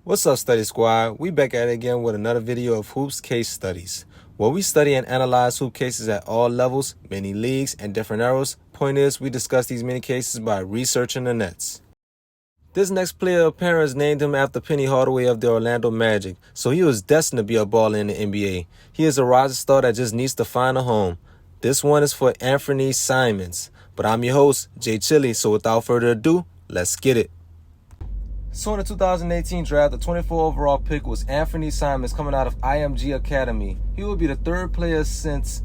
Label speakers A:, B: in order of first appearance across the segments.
A: What's up, Study Squad? We back at it again with another video of Hoops Case Studies, where we study and analyze hoop cases at all levels, many leagues, and different eras. Point is, we discuss these many cases by researching the nets. This next player of parents named him after Penny Hardaway of the Orlando Magic, so he was destined to be a baller in the NBA. He is a rising star that just needs to find a home. This one is for Anfernee Simons, but I'm your host, Jay Chili, so without further ado, let's get it. So in the 2018 draft, the 24th overall pick was Anfernee Simons coming out of IMG Academy. He would be the third player since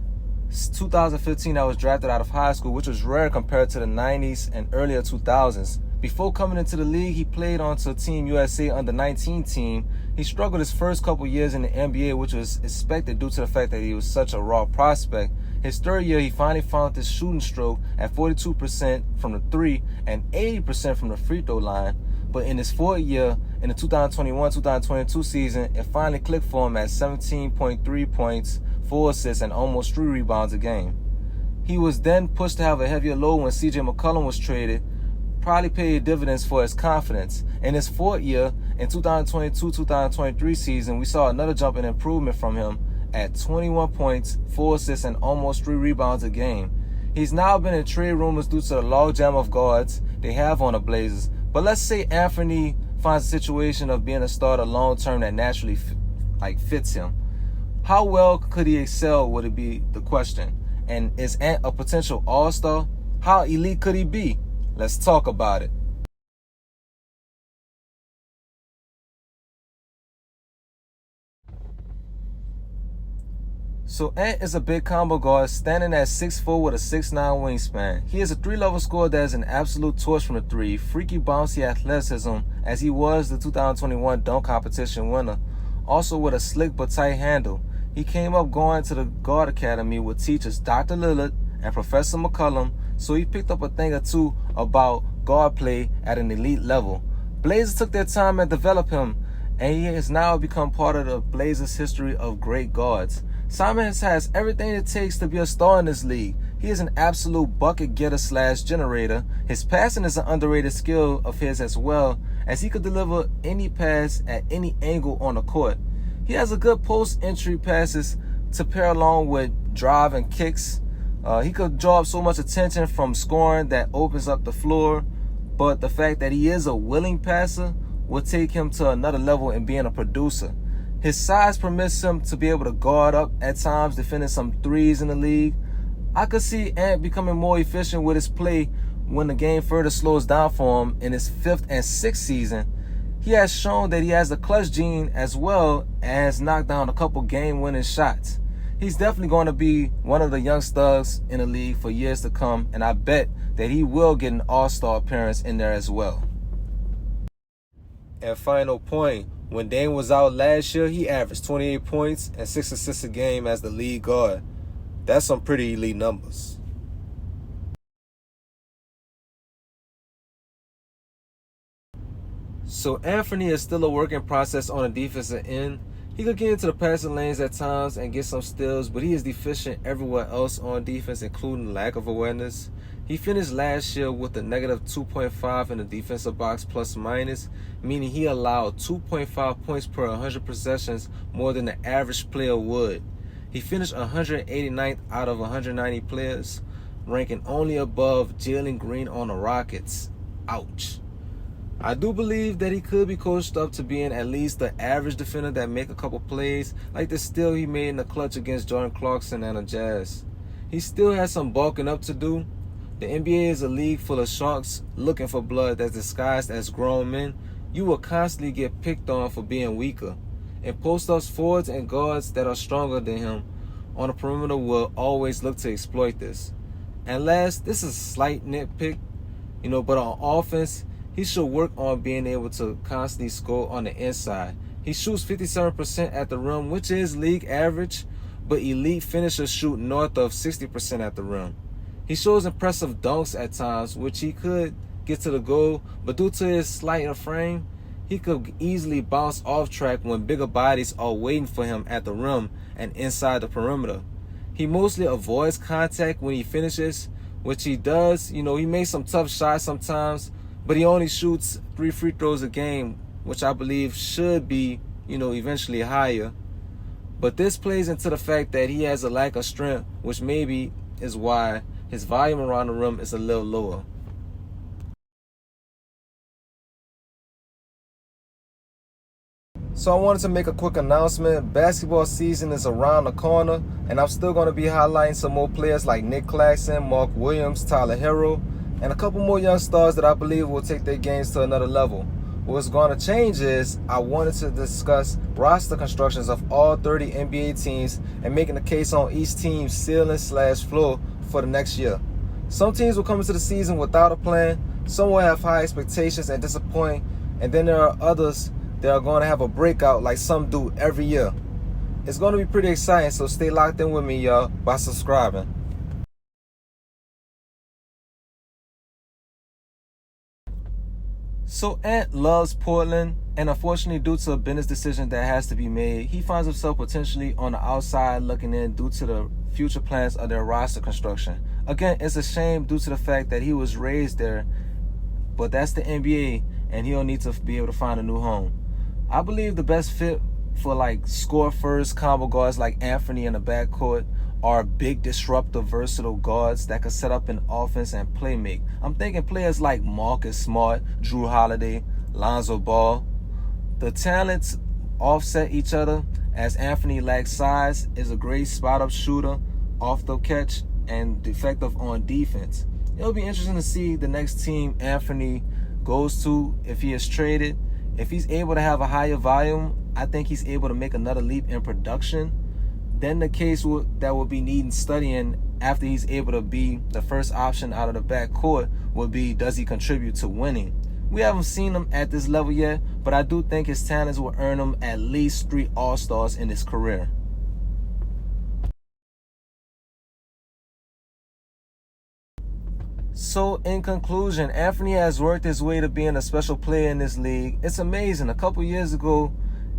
A: 2015 that was drafted out of high school, which was rare compared to the 90s and earlier 2000s. Before coming into the league, he played on to Team USA under-19 team. He struggled his first couple years in the NBA, which was expected due to the fact that he was such a raw prospect. His third year, he finally found his shooting stroke at 42% from the three and 80% from the free throw line. But in his fourth year, in the 2021-2022 season, it finally clicked for him at 17.3 points, 4 assists, and almost 3 rebounds a game. He was then pushed to have a heavier load when CJ McCollum was traded, probably paid dividends for his confidence. In his fourth year, in 2022-2023 season, we saw another jump in improvement from him at 21 points, 4 assists, and almost 3 rebounds a game. He's now been in trade rumors due to the logjam of guards they have on the Blazers. But let's say Anfernee finds a situation of being a starter long-term that naturally fits him. How well could he excel would it be the question. And is Ant a potential all-star? How elite could he be? Let's talk about it. So Ant is a big combo guard standing at 6'4" with a 6'9" wingspan. He is a 3-level scorer that is an absolute torch from the three, freaky bouncy athleticism as he was the 2021 dunk competition winner. Also with a slick but tight handle. He came up going to the guard academy with teachers Dr. Lillard and Professor McCollum, so he picked up a thing or two about guard play at an elite level. Blazers took their time and developed him, and he has now become part of the Blazers' history of great guards. Simons has everything it takes to be a star in this league. He is an absolute bucket getter / generator. His passing is an underrated skill of his as well, as he could deliver any pass at any angle on the court. He has a good post-entry passes to pair along with drive and kicks. He could draw up so much attention from scoring that opens up the floor, but the fact that he is a willing passer will take him to another level in being a producer. His size permits him to be able to guard up at times, defending some threes in the league. I could see Ant becoming more efficient with his play when the game further slows down for him in his 5th and 6th season. He has shown that he has the clutch gene as well and has knocked down a couple game-winning shots. He's definitely going to be one of the young studs in the league for years to come, and I bet that he will get an all-star appearance in there as well. And final point. When Dame was out last year, he averaged 28 points and 6 assists a game as the lead guard. That's some pretty elite numbers. So Anfernee is still a work in process on the defensive end. He could get into the passing lanes at times and get some steals, but he is deficient everywhere else on defense, including lack of awareness. He finished last year with a negative 2.5 in the defensive box plus minus, meaning he allowed 2.5 points per 100 possessions more than the average player would. He finished 189th out of 190 players, ranking only above Jalen Green on the Rockets. Ouch. I do believe that he could be coached up to being at least the average defender that make a couple plays, like the steal he made in the clutch against Jordan Clarkson and the Jazz. He still has some bulking up to do. The NBA is a league full of sharks looking for blood that's disguised as grown men. You will constantly get picked on for being weaker. In post-ups, forwards and guards that are stronger than him on the perimeter will always look to exploit this. And last, this is a slight nitpick. But on offense, he should work on being able to constantly score on the inside. He shoots 57% at the rim, which is league average, but elite finishers shoot north of 60% at the rim. He shows impressive dunks at times, which he could get to the goal, but due to his slighter frame, he could easily bounce off track when bigger bodies are waiting for him at the rim and inside the perimeter. He mostly avoids contact when he finishes, which he does. He makes some tough shots sometimes, but he only shoots 3 free throws a game, which I believe should be, eventually higher. But this plays into the fact that he has a lack of strength, which maybe is why his volume around the rim is a little lower. So I wanted to make a quick announcement. Basketball season is around the corner, and I'm still going to be highlighting some more players like Nick Claxton, Mark Williams, Tyler Hero, and a couple more young stars that I believe will take their games to another level. What's going to change is I wanted to discuss roster constructions of all 30 NBA teams and making a case on each team's ceiling/floor for the next year. Some teams will come into the season without a plan, some will have high expectations and disappoint, and then there are others that are going to have a breakout like some do every year. It's going to be pretty exciting, so stay locked in with me, y'all, by subscribing. So Ant loves Portland, and unfortunately due to a business decision that has to be made, he finds himself potentially on the outside looking in due to the future plans of their roster construction. Again, it's a shame due to the fact that he was raised there, but that's the NBA, and he'll need to be able to find a new home. I believe the best fit for score first combo guards like Anfernee in the backcourt are big, disruptive, versatile guards that can set up an offense and play make. I'm thinking players like Marcus Smart, Drew Holiday, Lonzo Ball. The talents offset each other as Anfernee lacks size, is a great spot-up shooter, off the catch, and effective on defense. It'll be interesting to see the next team Anfernee goes to if he is traded. If he's able to have a higher volume, I think he's able to make another leap in production. Then the case that will be needing studying after he's able to be the first option out of the backcourt would be, does he contribute to winning? We haven't seen him at this level yet, but I do think his talents will earn him at least 3 All-Stars in his career. So in conclusion, Anfernee has worked his way to being a special player in this league. It's amazing. A couple years ago,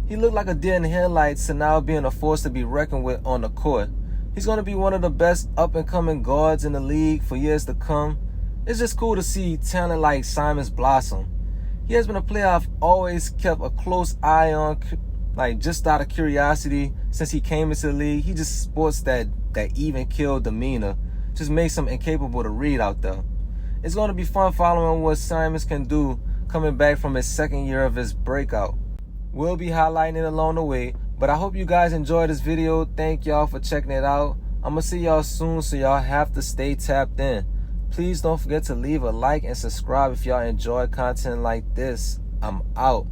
A: he looked like a deer in the headlights to now being a force to be reckoned with on the court. He's going to be one of the best up-and-coming guards in the league for years to come. It's just cool to see talent like Simons blossom. He has been a player I've always kept a close eye on, just out of curiosity since he came into the league. He just sports that even-keel demeanor. Just makes him incapable to read out there. It's going to be fun following what Simons can do coming back from his second year of his breakout. We'll be highlighting it along the way, but I hope you guys enjoyed this video. Thank y'all for checking it out. I'm going to see y'all soon, so y'all have to stay tapped in. Please don't forget to leave a like and subscribe if y'all enjoy content like this. I'm out.